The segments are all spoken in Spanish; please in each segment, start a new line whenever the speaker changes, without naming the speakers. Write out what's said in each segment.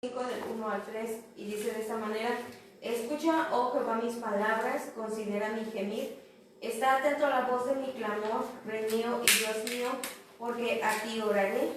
5 del 1 al 3 y dice de esta manera: escucha, oh Jehová, mis palabras, considera mi gemir, está atento a la voz de mi clamor, Rey mío y Dios mío, porque a ti oraré.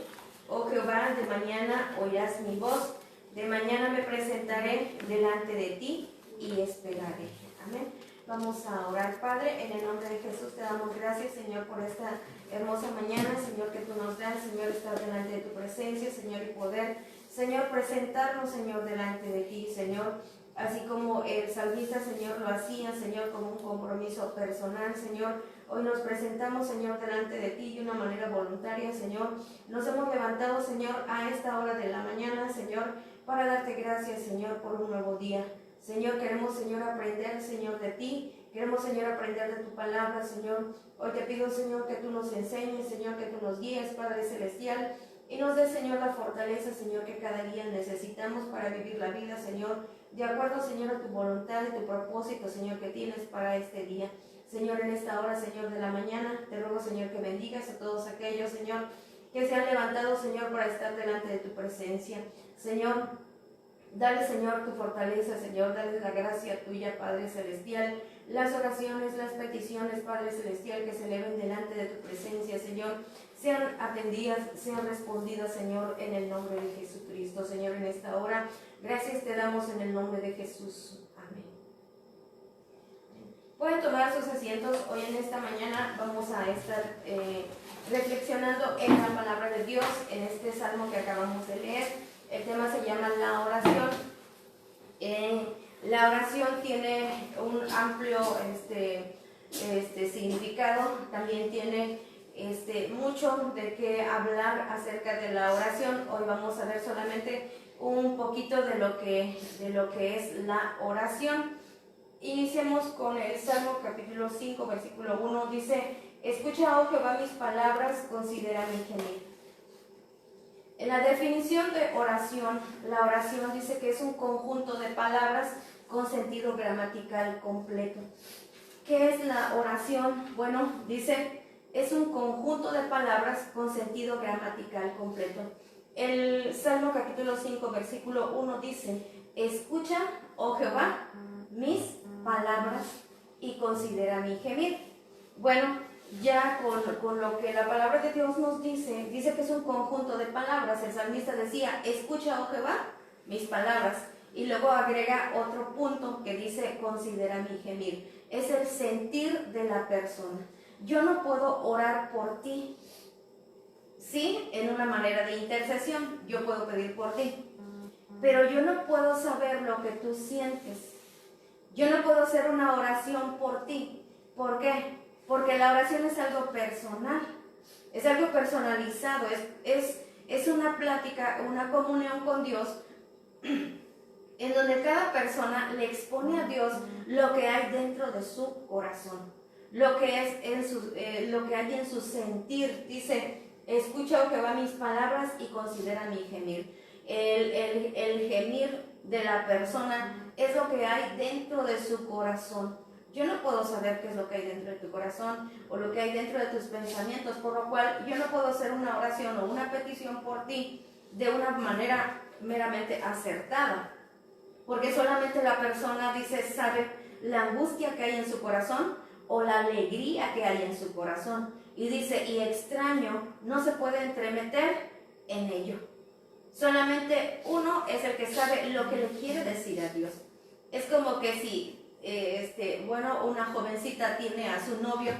Oh Jehová, de mañana oirás mi voz, de mañana me presentaré delante de ti y esperaré. Amén. Vamos a orar. Padre, en el nombre de Jesús te damos gracias, Señor, por esta hermosa mañana, Señor, que tú nos das, Señor, estar delante de tu presencia, Señor, y poder, Señor, presentarnos, Señor, delante de ti, Señor, así como el salmista, Señor, lo hacía, Señor, como un compromiso personal, Señor. Hoy nos presentamos, Señor, delante de ti de una manera voluntaria, Señor. Nos hemos levantado, Señor, a esta hora de la mañana, Señor, para darte gracias, Señor, por un nuevo día. Señor, queremos, Señor, aprender, Señor, de ti. Queremos, Señor, aprender de tu palabra, Señor. Hoy te pido, Señor, que tú nos enseñes, Señor, que tú nos guíes, Padre Celestial, y nos des, Señor, la fortaleza, Señor, que cada día necesitamos para vivir la vida, Señor, de acuerdo, Señor, a tu voluntad y tu propósito, Señor, que tienes para este día. Señor, en esta hora, Señor, de la mañana, te ruego, Señor, que bendigas a todos aquellos, Señor, que se han levantado, Señor, para estar delante de tu presencia. Señor, dale, Señor, tu fortaleza, Señor, dale la gracia tuya, Padre Celestial, las oraciones, las peticiones, Padre Celestial, que se eleven delante de tu presencia, Señor, sean atendidas, sean respondidas, Señor, en el nombre de Jesucristo. Señor, en esta hora, gracias te damos en el nombre de Jesús. Amén. Pueden tomar sus asientos. Hoy en esta mañana vamos a estar reflexionando en la palabra de Dios, en este salmo que acabamos de leer. El tema se llama la oración. La oración tiene un amplio significado, también tiene mucho de qué hablar acerca de la oración. Hoy vamos a ver solamente un poquito de lo que es la oración. Iniciemos con el Salmo capítulo 5, versículo 1. Dice: escucha, oh Jehová, mis palabras, considera mi gemir. En la definición de oración, la oración dice que es un conjunto de palabras con sentido gramatical completo. ¿Qué es la oración? Bueno, dice, es un conjunto de palabras con sentido gramatical completo. El Salmo capítulo 5, versículo 1 dice: escucha, oh Jehová, mis palabras y considera mi gemir. Bueno, ya con lo que la palabra de Dios nos dice que es un conjunto de palabras. El salmista decía: escucha, oh Jehová, mis palabras, y luego agrega otro punto que dice: considera mi gemir. Es el sentir de la persona. Yo no puedo orar por ti, sí, en una manera de intercesión, yo puedo pedir por ti, pero yo no puedo saber lo que tú sientes. Yo no puedo hacer una oración por ti. ¿Por qué? Porque la oración es algo personal, es algo personalizado, es una plática, una comunión con Dios, en donde cada persona le expone a Dios lo que hay dentro de su corazón, lo que hay en su sentir. Dice: escucha, oh Jehová, mis palabras y considera mi gemir. El gemir de la persona es lo que hay dentro de su corazón. Yo no puedo saber qué es lo que hay dentro de tu corazón o lo que hay dentro de tus pensamientos, por lo cual yo no puedo hacer una oración o una petición por ti de una manera meramente acertada, porque solamente la persona sabe la angustia que hay en su corazón o la alegría que hay en su corazón, y dice: y extraño no se puede entremeter en ello. Solamente uno es el que sabe lo que le quiere decir a Dios. Es como que si una jovencita tiene a su novio,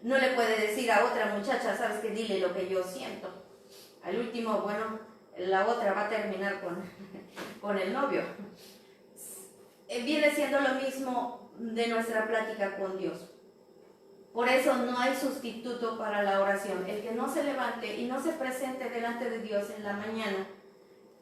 no le puede decir a otra muchacha: sabes que dile lo que yo siento. Al último, la otra va a terminar con el novio. Viene siendo lo mismo de nuestra plática con Dios. Por eso no hay sustituto para la oración. El que no se levante y no se presente delante de Dios en la mañana,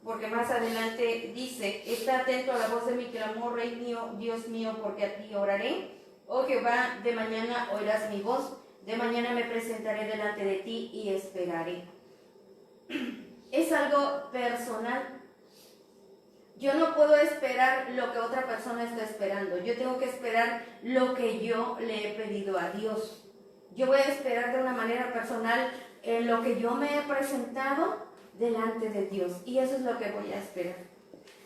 porque más adelante dice: está atento a la voz de mi clamor, Rey mío, Dios mío, porque a ti oraré. Oh Jehová, de mañana oirás mi voz, de mañana me presentaré delante de ti y esperaré. Es algo personal. Yo no puedo esperar lo que otra persona está esperando. Yo tengo que esperar lo que yo le he pedido a Dios. Yo voy a esperar de una manera personal en lo que yo me he presentado delante de Dios, y eso es lo que voy a esperar.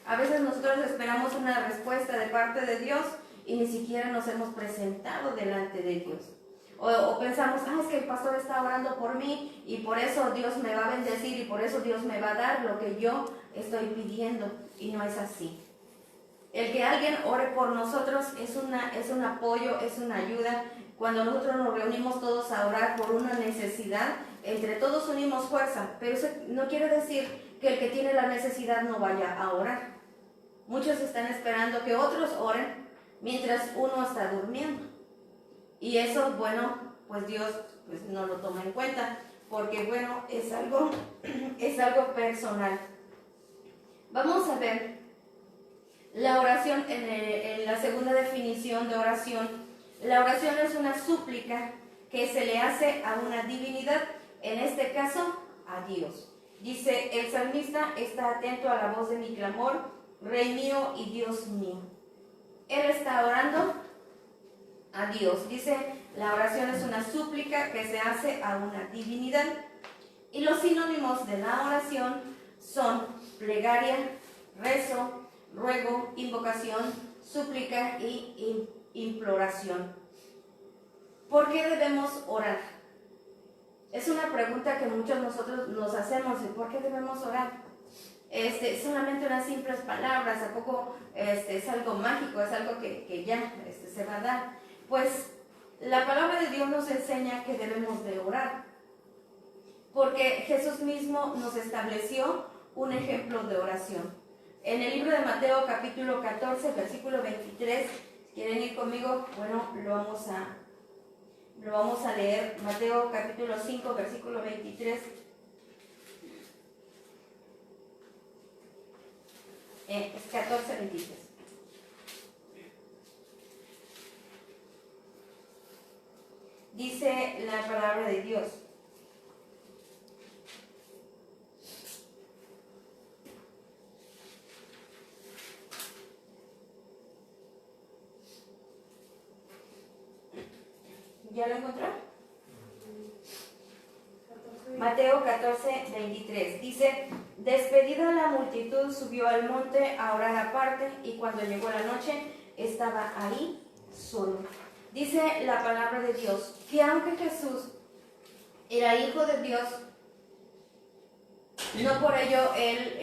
A veces nosotros esperamos una respuesta de parte de Dios y ni siquiera nos hemos presentado delante de Dios. O pensamos, es que el pastor está orando por mí y por eso Dios me va a bendecir y por eso Dios me va a dar lo que yo estoy pidiendo. Y no es así. El que alguien ore por nosotros es un apoyo, es una ayuda. Cuando nosotros nos reunimos todos a orar por una necesidad, entre todos unimos fuerza. Pero eso no quiere decir que el que tiene la necesidad no vaya a orar. Muchos están esperando que otros oren mientras uno está durmiendo. Y eso, bueno, pues Dios pues no lo toma en cuenta, porque bueno, es algo personal. Vamos a ver la oración en la segunda definición de oración. La oración es una súplica que se le hace a una divinidad, en este caso a Dios. Dice el salmista, está atento a la voz de mi clamor, Rey mío y Dios mío. Él está orando a Dios. Dice, la oración es una súplica que se hace a una divinidad. Y los sinónimos de la oración son plegaria, rezo, ruego, invocación, súplica y imploración. ¿Por qué debemos orar? Es una pregunta que muchos de nosotros nos hacemos. ¿Por qué debemos orar? Solamente unas simples palabras, ¿a poco es algo mágico? Es algo que ya se va a dar. Pues la palabra de Dios nos enseña que debemos de orar, porque Jesús mismo nos estableció un ejemplo de oración. En el libro de Mateo capítulo 14, versículo 23, si quieren ir conmigo, bueno, lo vamos a leer. Mateo capítulo 5, versículo 23. Es 14, 23. Dice la palabra de Dios. ¿Ya lo encontró? Mateo 14, 23. Dice, despedida la multitud, subió al monte a orar aparte, y cuando llegó la noche, estaba ahí solo. Dice la palabra de Dios que aunque Jesús era hijo de Dios, no por ello él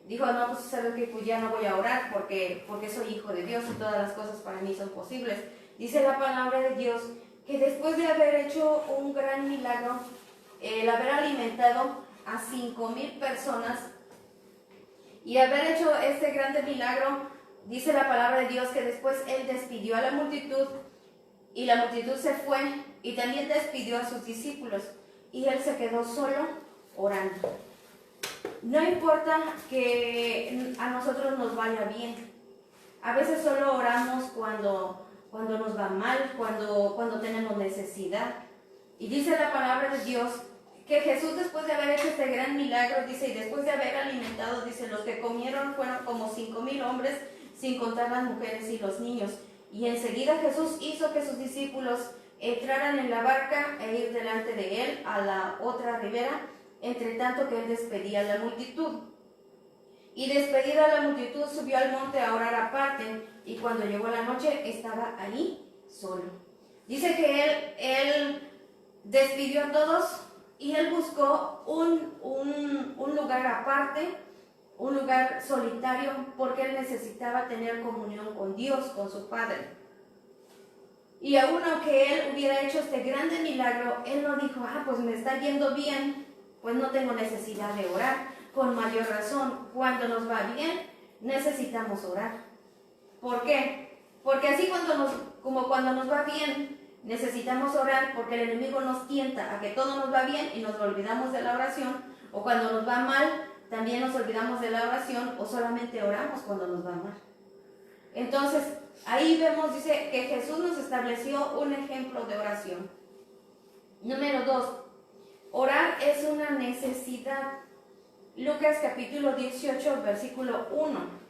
dijo, no, pues sabes que pues ya no voy a orar porque soy hijo de Dios y todas las cosas para mí son posibles. Dice la palabra de Dios que después de haber hecho un gran milagro, el haber alimentado a 5,000 personas y haber hecho este grande milagro, dice la palabra de Dios que después él despidió a la multitud y la multitud se fue y también despidió a sus discípulos y él se quedó solo orando. No importa que a nosotros nos vaya bien. A veces solo oramos cuando nos va mal, cuando tenemos necesidad. Y dice la palabra de Dios que Jesús, después de haber hecho este gran milagro, dice, y después de haber alimentado, dice, los que comieron fueron como 5,000 hombres, sin contar las mujeres y los niños. Y enseguida Jesús hizo que sus discípulos entraran en la barca e ir delante de él a la otra ribera, entre tanto que él despedía a la multitud. Y despedida a la multitud, subió al monte a orar aparte, y cuando llegó la noche, estaba ahí solo. Dice que él despidió a todos, y él buscó un lugar aparte, un lugar solitario, porque él necesitaba tener comunión con Dios, con su Padre. Y aun aunque él hubiera hecho este grande milagro, él no dijo, pues me está yendo bien, pues no tengo necesidad de orar. Con mayor razón, cuando nos va bien, necesitamos orar. ¿Por qué? Porque así como cuando nos va bien, necesitamos orar, porque el enemigo nos tienta a que todo nos va bien y nos olvidamos de la oración, o cuando nos va mal, también nos olvidamos de la oración, o solamente oramos cuando nos va mal. Entonces, ahí vemos, dice, que Jesús nos estableció un ejemplo de oración. Número 2, orar es una necesidad. Lucas capítulo 18, versículo 1.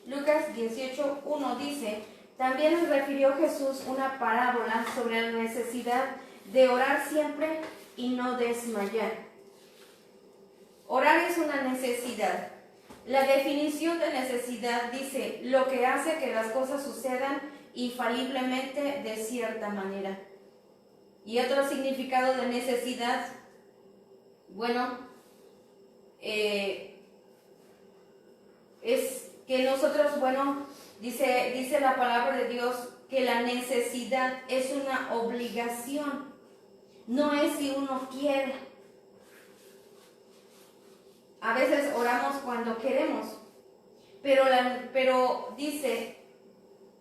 Lucas 18, 1 dice, también les refirió Jesús una parábola sobre la necesidad de orar siempre y no desmayar. Orar es una necesidad. La definición de necesidad dice lo que hace que las cosas sucedan infaliblemente de cierta manera. Y otro significado de necesidad, bueno, es que nosotros, bueno, dice la palabra de Dios que la necesidad es una obligación, no es si uno quiere. A veces oramos cuando queremos, pero dice,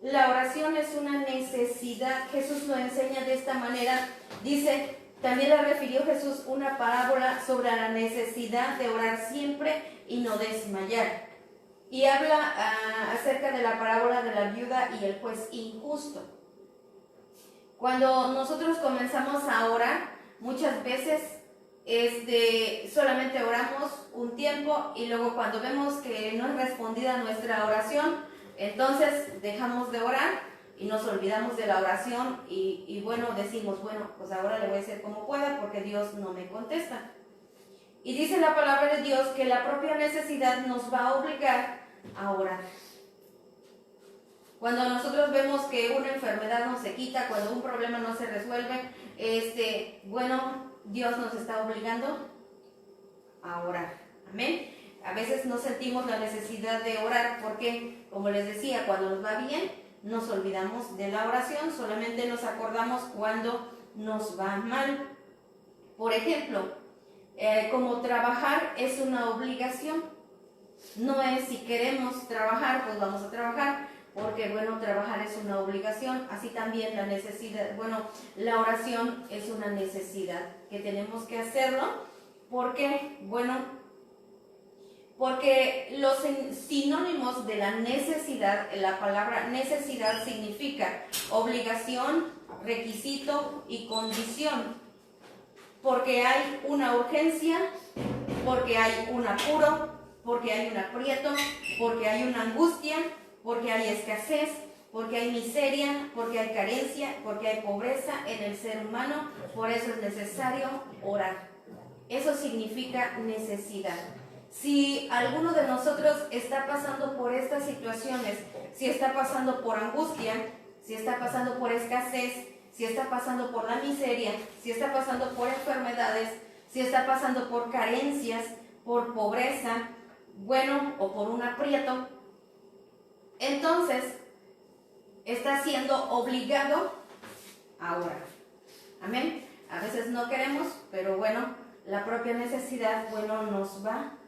la oración es una necesidad. Jesús lo enseña de esta manera. Dice, también le refirió Jesús una parábola sobre la necesidad de orar siempre y no desmayar. Y habla acerca de la parábola de la viuda y el juez injusto. Cuando nosotros comenzamos a orar, muchas veces solamente oramos un tiempo y luego cuando vemos que no es respondida nuestra oración, entonces dejamos de orar y nos olvidamos de la oración y bueno, decimos, bueno, pues ahora le voy a hacer como pueda porque Dios no me contesta. Y dice la palabra de Dios que la propia necesidad nos va a obligar a orar. Cuando nosotros vemos que una enfermedad no se quita, cuando un problema no se resuelve, bueno, Dios nos está obligando a orar. Amén. A veces no sentimos la necesidad de orar porque, como les decía, cuando nos va bien, nos olvidamos de la oración, solamente nos acordamos cuando nos va mal. Por ejemplo, como trabajar es una obligación, no es si queremos trabajar, pues vamos a trabajar, porque bueno, trabajar es una obligación. Así también la necesidad, bueno, la oración es una necesidad que tenemos que hacerlo, porque bueno, porque los sinónimos de la necesidad, la palabra necesidad significa obligación, requisito y condición. Porque hay una urgencia, porque hay un apuro, porque hay un aprieto, porque hay una angustia, porque hay escasez, porque hay miseria, porque hay carencia, porque hay pobreza en el ser humano. Por eso es necesario orar. Eso significa necesidad. Si alguno de nosotros está pasando por estas situaciones, si está pasando por angustia, si está pasando por escasez, si está pasando por la miseria, si está pasando por enfermedades, si está pasando por carencias, por pobreza, bueno, o por un aprieto, entonces está siendo obligado a orar. Amén. A veces no queremos, pero bueno, la propia necesidad, bueno, nos va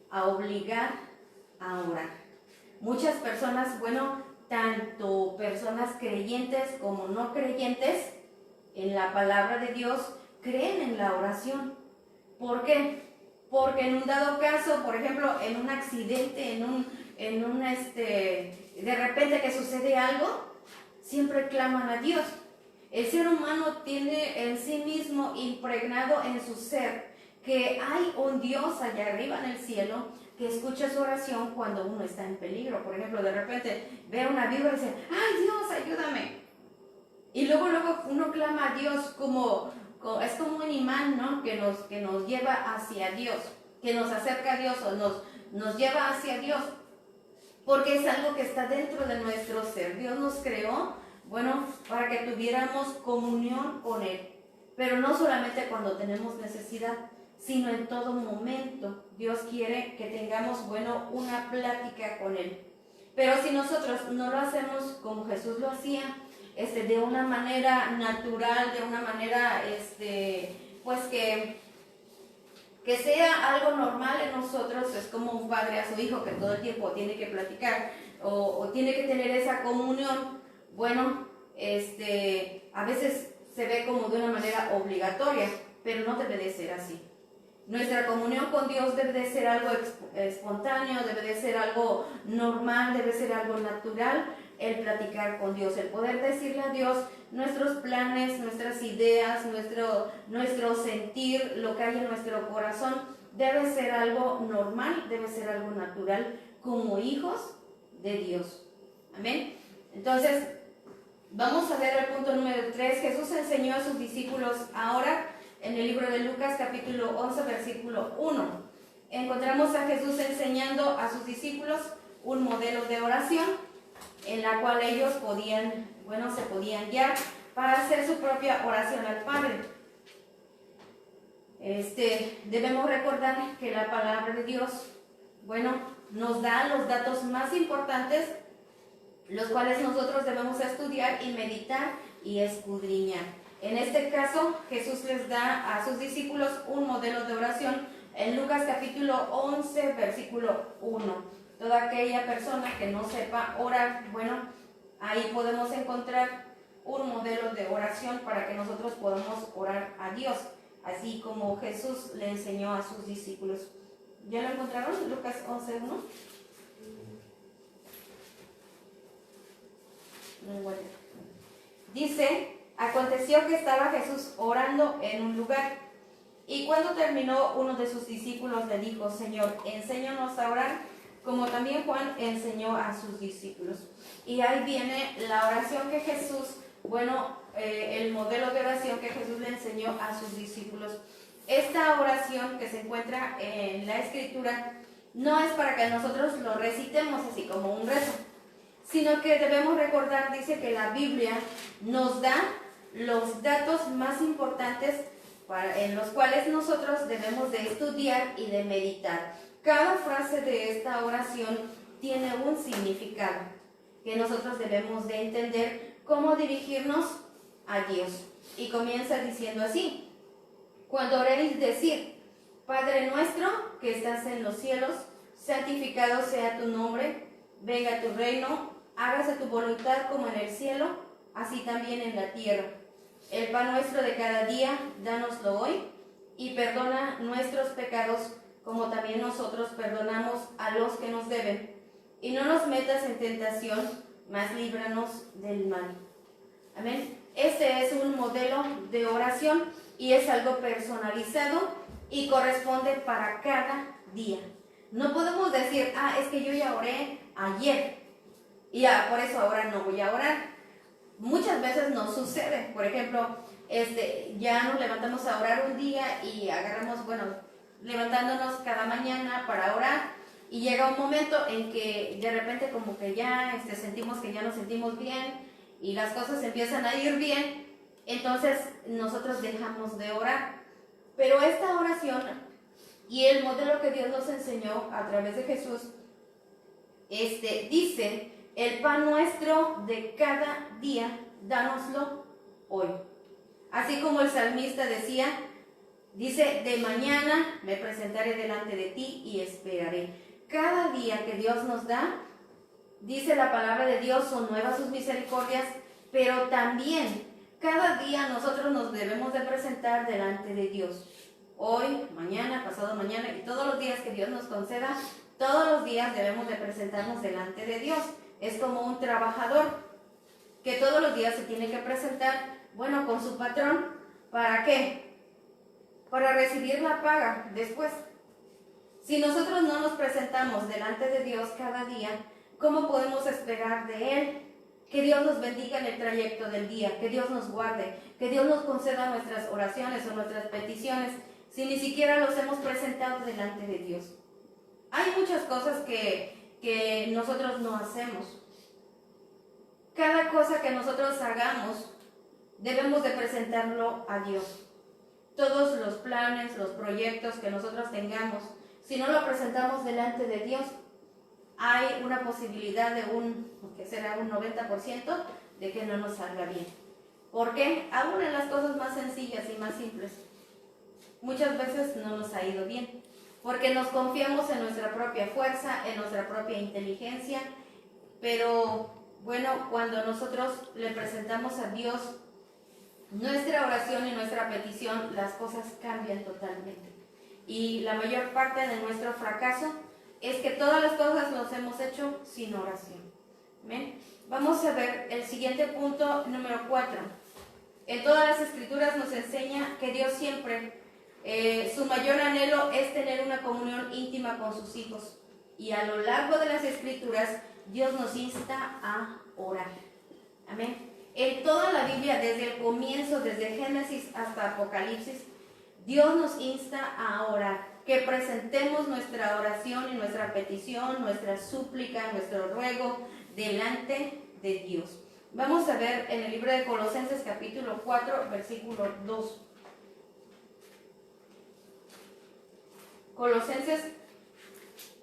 a obligar a orar. Muchas personas, bueno, tanto personas creyentes como no creyentes, en la palabra de Dios, creen en la oración. ¿Por qué? Porque en un dado caso, por ejemplo, en un accidente, de repente que sucede algo, siempre claman a Dios. El ser humano tiene en sí mismo impregnado en su ser que hay un Dios allá arriba en el cielo que escucha su oración cuando uno está en peligro. Por ejemplo, de repente ve una víbora y dice, ¡ay, Dios, ayúdame! Y luego uno clama a Dios es como un imán, ¿no? Que nos lleva hacia Dios, que nos acerca a Dios o nos lleva hacia Dios, porque es algo que está dentro de nuestro ser. Dios nos creó, bueno, para que tuviéramos comunión con Él, pero no solamente cuando tenemos necesidad, sino en todo momento. Dios quiere que tengamos, bueno, una plática con Él. Pero si nosotros no lo hacemos como Jesús lo hacía, de una manera natural, de una manera, pues que sea algo normal en nosotros, es como un padre a su hijo que todo el tiempo tiene que platicar o tiene que tener esa comunión. Bueno, a veces se ve como de una manera obligatoria, pero no debe de ser así. Nuestra comunión con Dios debe de ser algo espontáneo, debe de ser algo normal, debe ser algo natural, el platicar con Dios, el poder decirle a Dios nuestros planes, nuestras ideas, nuestro sentir, lo que hay en nuestro corazón, debe ser algo normal, debe ser algo natural como hijos de Dios. Amén. Entonces, vamos a ver el punto número 3. Jesús enseñó a sus discípulos a orar. en el libro de Lucas capítulo 11 versículo 1. Encontramos a Jesús enseñando a sus discípulos un modelo de oración en la cual ellos se podían guiar para hacer su propia oración al Padre. Debemos recordar que la palabra de Dios, nos da los datos más importantes, los cuales nosotros debemos estudiar y meditar y escudriñar. En este caso, Jesús les da a sus discípulos un modelo de oración en Lucas capítulo 11, versículo 1. Toda aquella persona que no sepa orar, ahí podemos encontrar un modelo de oración para que nosotros podamos orar a Dios, así como Jesús le enseñó a sus discípulos. ¿Ya lo encontraron? Lucas 11, 1. Bueno. Dice: aconteció que estaba Jesús orando en un lugar, y cuando terminó, uno de sus discípulos le dijo: Señor, enséñanos a orar, como también Juan enseñó a sus discípulos. Y ahí viene la oración que Jesús, el modelo de oración que Jesús le enseñó a sus discípulos. Esta oración que se encuentra en la Escritura no es para que nosotros lo recitemos así como un rezo, sino que debemos recordar, dice que la Biblia nos da los datos más importantes en los cuales nosotros debemos de estudiar y de meditar. Cada frase de esta oración tiene un significado que nosotros debemos de entender cómo dirigirnos a Dios. Y comienza diciendo así: cuando oréis, decid: Padre nuestro que estás en los cielos, santificado sea tu nombre, venga tu reino, hágase tu voluntad como en el cielo, así también en la tierra. El pan nuestro de cada día, dánoslo hoy, y perdona nuestros pecados, como también nosotros perdonamos a los que nos deben. Y no nos metas en tentación, mas líbranos del mal. Amén. Este es un modelo de oración y es algo personalizado y corresponde para cada día. No podemos decir: es que yo ya oré ayer y por eso ahora no voy a orar. Muchas veces nos sucede. Por ejemplo, ya nos levantamos a orar un día y agarramos, levantándonos cada mañana para orar, y llega un momento en que de repente como que ya sentimos que ya nos sentimos bien y las cosas empiezan a ir bien, entonces nosotros dejamos de orar. Pero esta oración y el modelo que Dios nos enseñó a través de Jesús, dice: el pan nuestro de cada día, dánoslo hoy. Así como el salmista dice: de mañana me presentaré delante de ti y esperaré. Cada día que Dios nos da, dice la palabra de Dios, son nuevas sus misericordias, pero también cada día nosotros nos debemos de presentar delante de Dios. Hoy, mañana, pasado mañana y todos los días que Dios nos conceda, todos los días debemos de presentarnos delante de Dios. Es como un trabajador que todos los días se tiene que presentar, con su patrón. ¿Para qué? Para recibir la paga después. Si nosotros no nos presentamos delante de Dios cada día, ¿cómo podemos esperar de Él? Que Dios nos bendiga en el trayecto del día, que Dios nos guarde, que Dios nos conceda nuestras oraciones o nuestras peticiones, si ni siquiera los hemos presentado delante de Dios. Hay muchas cosas que nosotros no hacemos. Cada cosa que nosotros hagamos, debemos de presentarlo a Dios. Todos los planes, los proyectos que nosotros tengamos, si no lo presentamos delante de Dios, hay una posibilidad de que será un 90% de que no nos salga bien. ¿Por qué? Aún en las cosas más sencillas y más simples, muchas veces no nos ha ido bien, porque nos confiamos en nuestra propia fuerza, en nuestra propia inteligencia, pero cuando nosotros le presentamos a Dios nuestra oración y nuestra petición, las cosas cambian totalmente. Y la mayor parte de nuestro fracaso es que todas las cosas las hemos hecho sin oración. ¿Ven? Vamos a ver el siguiente punto, número 4. En todas las Escrituras nos enseña que Dios siempre, su mayor anhelo es tener una comunión íntima con sus hijos. Y a lo largo de las Escrituras, Dios nos insta a orar. Amén. En toda la Biblia, desde el comienzo, desde Génesis hasta Apocalipsis, Dios nos insta a orar, que presentemos nuestra oración y nuestra petición, nuestra súplica, nuestro ruego delante de Dios. Vamos a ver en el libro de Colosenses capítulo 4, versículo 2. Colosenses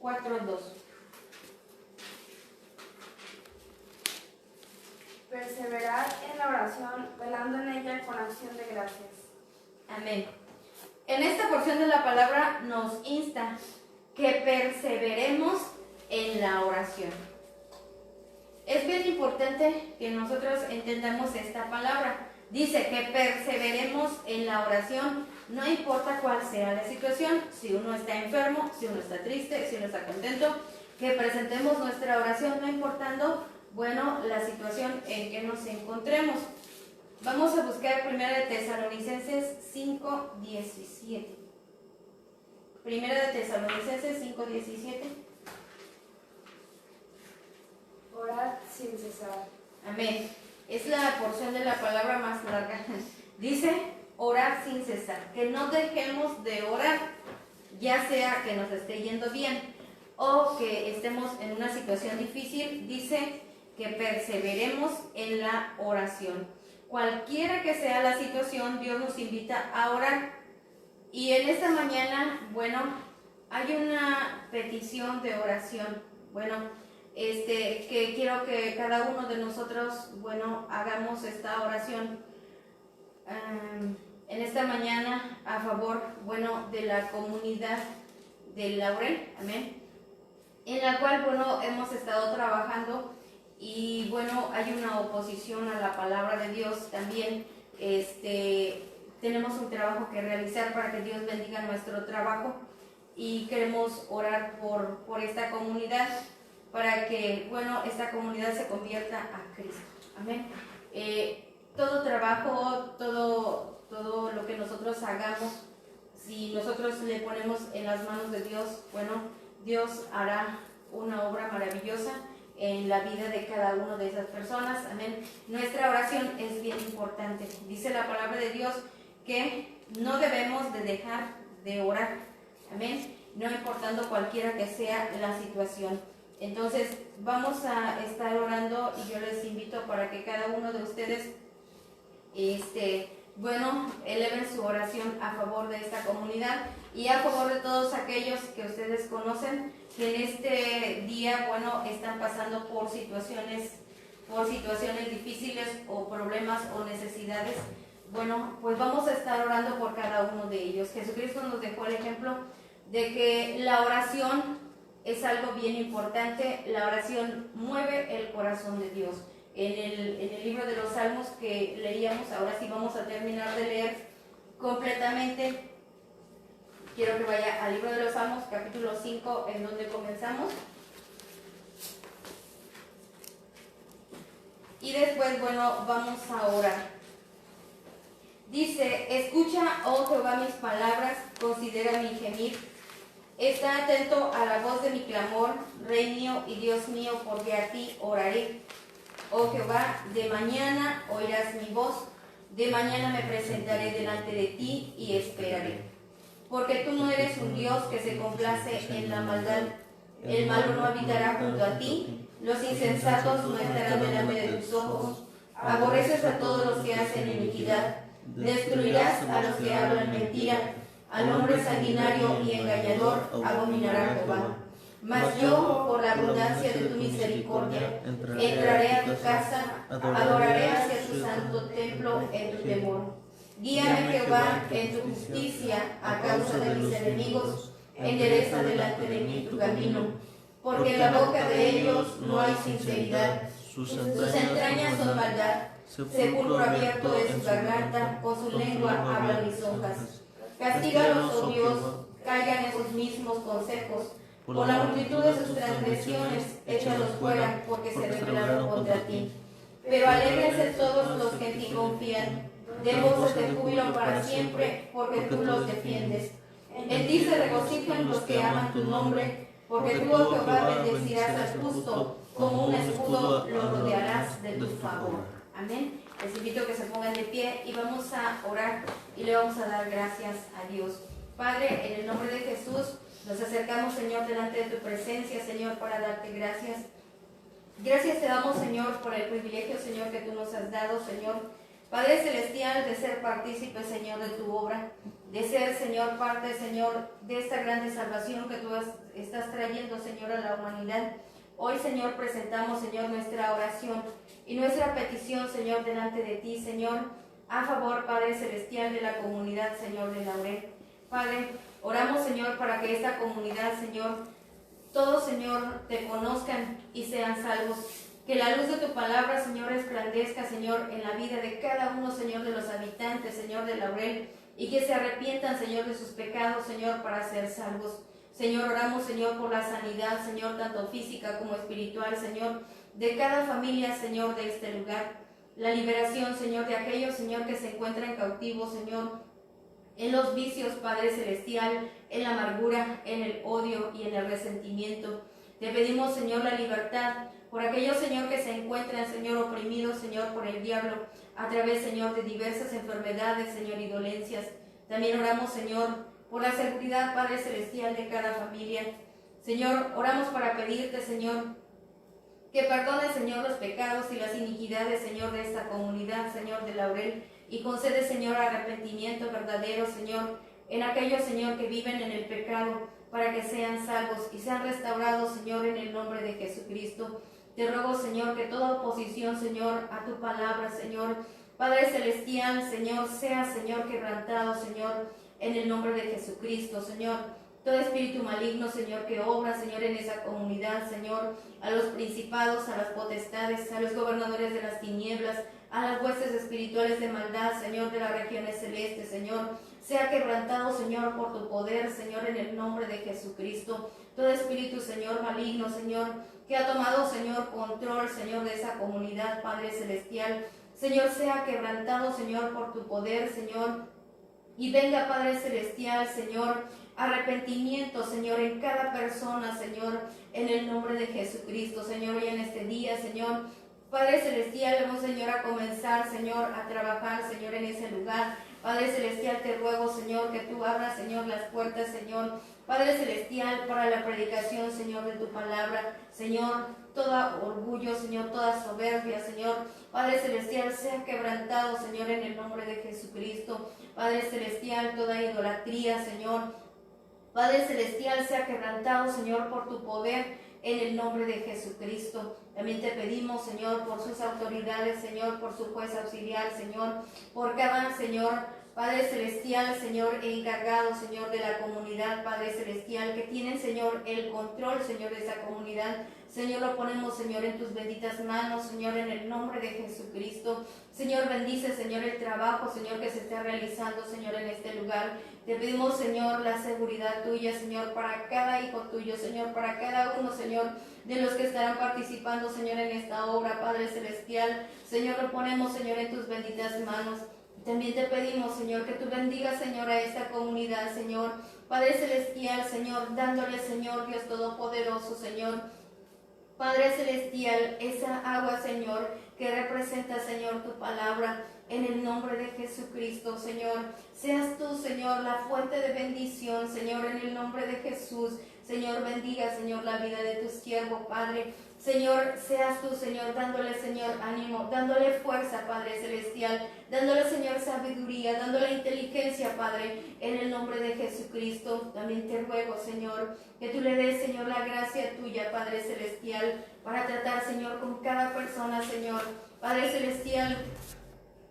4, 2.
Perseverad en la oración, velando en ella con acción de gracias.
Amén. En esta porción de la palabra nos insta que perseveremos en la oración. Es bien importante que nosotros entendamos esta palabra. Dice que perseveremos en la oración, no importa cuál sea la situación, si uno está enfermo, si uno está triste, si uno está contento, que presentemos nuestra oración, no importando, la situación en que nos encontremos. Vamos a buscar 1 de Tesalonicenses 5:17. 1 de Tesalonicenses 5:17.
Orad sin cesar.
Amén. Es la porción de la palabra más larga. Dice, orar sin cesar. Que no dejemos de orar, ya sea que nos esté yendo bien o que estemos en una situación difícil. Dice que perseveremos en la oración. Cualquiera que sea la situación, Dios nos invita a orar. Y en esta mañana, hay una petición de oración. Que quiero que cada uno de nosotros, hagamos esta oración en esta mañana a favor, de la comunidad de Laurel, amén, en la cual, hemos estado trabajando y, hay una oposición a la palabra de Dios también. Tenemos un trabajo que realizar para que Dios bendiga nuestro trabajo y queremos orar por esta comunidad, para que, esta comunidad se convierta a Cristo. Amén. Todo trabajo, todo lo que nosotros hagamos, si nosotros le ponemos en las manos de Dios, Dios hará una obra maravillosa en la vida de cada una de esas personas. Amén. Nuestra oración es bien importante. Dice la palabra de Dios que no debemos de dejar de orar. Amén. No importando cualquiera que sea la situación. Entonces vamos a estar orando y yo les invito para que cada uno de ustedes eleven su oración a favor de esta comunidad y a favor de todos aquellos que ustedes conocen que en este día, están pasando por situaciones difíciles o problemas o necesidades. Pues vamos a estar orando por cada uno de ellos. Jesucristo nos dejó el ejemplo de que la oración es algo bien importante. La oración mueve el corazón de Dios. En el libro de los Salmos que leíamos, ahora sí vamos a terminar de leer completamente. Quiero que vaya al libro de los Salmos, capítulo 5, en donde comenzamos. Y después, vamos a orar. Dice, escucha, oh Jehová, mis palabras, considera mi gemir. Está atento a la voz de mi clamor, Rey mío y Dios mío, porque a ti oraré. Oh Jehová, de mañana oirás mi voz, de mañana me presentaré delante de ti y esperaré. Porque tú no eres un Dios que se complace en la maldad, el malo no habitará junto a ti, los insensatos no estarán delante de tus ojos. Aborreces a todos los que hacen iniquidad, destruirás a los que hablan mentira. Al hombre sanguinario y engañador abominará Jehová. Mas yo, por la abundancia de tu misericordia, entraré a tu casa, adoraré hacia tu santo templo en tu temor. Guíame, Jehová, en tu justicia a causa de mis enemigos, endereza delante de mí tu camino. Porque en la boca de ellos no hay sinceridad, sus entrañas son maldad, sepulcro abierto es su garganta, con su lengua hablan lisonjas. Castígalos, oh Dios, caigan en sus mismos consejos. Por la multitud de sus transgresiones, échalos fuera, porque se rebelaron contra ti. Pero alégrense todos los que en ti confían, den voces de júbilo para siempre, porque tú los defiendes. En ti se regocijan los que aman tu nombre, porque tú, oh Jehová, bendecirás al justo, como un escudo lo rodearás de tu favor. Amén. Les invito a que se pongan de pie y vamos a orar y le vamos a dar gracias a Dios. Padre, en el nombre de Jesús, nos acercamos, Señor, delante de tu presencia, Señor, para darte gracias. Gracias te damos, Señor, por el privilegio, Señor, que tú nos has dado, Señor. Padre Celestial, de ser partícipe, Señor, de tu obra, de ser, Señor, parte, Señor, de esta grande salvación que tú estás trayendo, Señor, a la humanidad. Hoy, Señor, presentamos, Señor, nuestra oración y nuestra petición, Señor, delante de ti, Señor, a favor, Padre Celestial, de la comunidad, Señor, de Laurel. Padre, oramos, Señor, para que esta comunidad, Señor, todos, Señor, te conozcan y sean salvos. Que la luz de tu palabra, Señor, resplandezca, Señor, en la vida de cada uno, Señor, de los habitantes, Señor, de Laurel, y que se arrepientan, Señor, de sus pecados, Señor, para ser salvos. Señor, oramos, Señor, por la sanidad, Señor, tanto física como espiritual, Señor, de cada familia, Señor, de este lugar. La liberación, Señor, de aquellos, Señor, que se encuentran cautivos, Señor, en los vicios, Padre Celestial, en la amargura, en el odio y en el resentimiento. Te pedimos, Señor, la libertad por aquellos, Señor, que se encuentran, Señor, oprimidos, Señor, por el diablo, a través, Señor, de diversas enfermedades, Señor, y dolencias. También oramos, Señor, por la seguridad, Padre Celestial, de cada familia. Señor, oramos para pedirte, Señor, que perdones, Señor, los pecados y las iniquidades, Señor, de esta comunidad, Señor, de Laurel, y concede, Señor, arrepentimiento verdadero, Señor, en aquellos, Señor, que viven en el pecado, para que sean salvos y sean restaurados, Señor, en el nombre de Jesucristo. Te ruego, Señor, que toda oposición, Señor, a tu palabra, Señor, Padre Celestial, Señor, sea, Señor, quebrantado, Señor, en el nombre de Jesucristo, Señor. Todo espíritu maligno, Señor, que obra, Señor, en esa comunidad, Señor, a los principados, a las potestades, a los gobernadores de las tinieblas, a las huestes espirituales de maldad, Señor, de las regiones celestes, Señor, sea quebrantado, Señor, por tu poder, Señor, en el nombre de Jesucristo. Todo espíritu, Señor, maligno, Señor, que ha tomado, Señor, control, Señor, de esa comunidad, Padre Celestial, Señor, sea quebrantado, Señor, por tu poder, Señor, y venga, Padre Celestial, Señor, arrepentimiento, Señor, en cada persona, Señor, en el nombre de Jesucristo, Señor, hoy en este día, Señor, Padre Celestial, vamos, Señor, a comenzar, Señor, a trabajar, Señor, en ese lugar. Padre Celestial, te ruego, Señor, que tú abras, Señor, las puertas, Señor, Padre Celestial, para la predicación, Señor, de tu palabra, Señor, todo orgullo, Señor, toda soberbia, Señor, Padre Celestial, sea quebrantado, Señor, en el nombre de Jesucristo. Padre Celestial, toda idolatría, Señor, Padre Celestial, sea quebrantado, Señor, por tu poder, en el nombre de Jesucristo. También te pedimos, Señor, por sus autoridades, Señor, por su juez auxiliar, Señor, por cada, Señor, Padre Celestial, Señor, encargado, Señor, de la comunidad, Padre Celestial, que tienen, Señor, el control, Señor, de esa comunidad. Señor, lo ponemos, Señor, en tus benditas manos, Señor, en el nombre de Jesucristo. Señor, bendice, Señor, el trabajo, Señor, que se está realizando, Señor, en este lugar. Te pedimos, Señor, la seguridad tuya, Señor, para cada hijo tuyo, Señor, para cada uno, Señor, de los que estarán participando, Señor, en esta obra, Padre Celestial. Señor, lo ponemos, Señor, en tus benditas manos. También te pedimos, Señor, que tú bendigas, Señor, a esta comunidad, Señor, Padre Celestial, Señor, dándole, Señor, Dios Todopoderoso, Señor, Padre Celestial, esa agua, Señor, que representa, Señor, tu palabra, en el nombre de Jesucristo, Señor. Seas tú, Señor, la fuente de bendición, Señor, en el nombre de Jesús. Señor, bendiga, Señor, la vida de tu siervo, Padre. Señor, seas tú, Señor, dándole, Señor, ánimo, dándole fuerza, Padre Celestial, dándole, Señor, sabiduría, dándole inteligencia, Padre, en el nombre de Jesucristo. También te ruego, Señor, que tú le des, Señor, la gracia tuya, Padre Celestial, para tratar, Señor, con cada persona, Señor, Padre Celestial,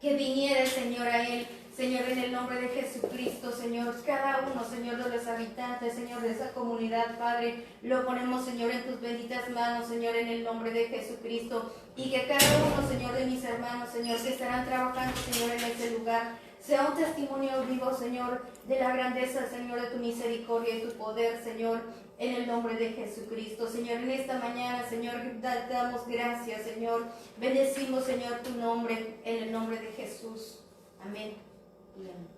que viniere, Señor, a él, Señor, en el nombre de Jesucristo, Señor, cada uno, Señor, de los habitantes, Señor, de esa comunidad, Padre, lo ponemos, Señor, en tus benditas manos, Señor, en el nombre de Jesucristo, y que cada uno, Señor, de mis hermanos, Señor, que estarán trabajando, Señor, en este lugar, sea un testimonio vivo, Señor, de la grandeza, Señor, de tu misericordia y tu poder, Señor, en el nombre de Jesucristo. Señor, en esta mañana, Señor, te damos gracias, Señor, bendecimos, Señor, tu nombre, en el nombre de Jesús. Amén.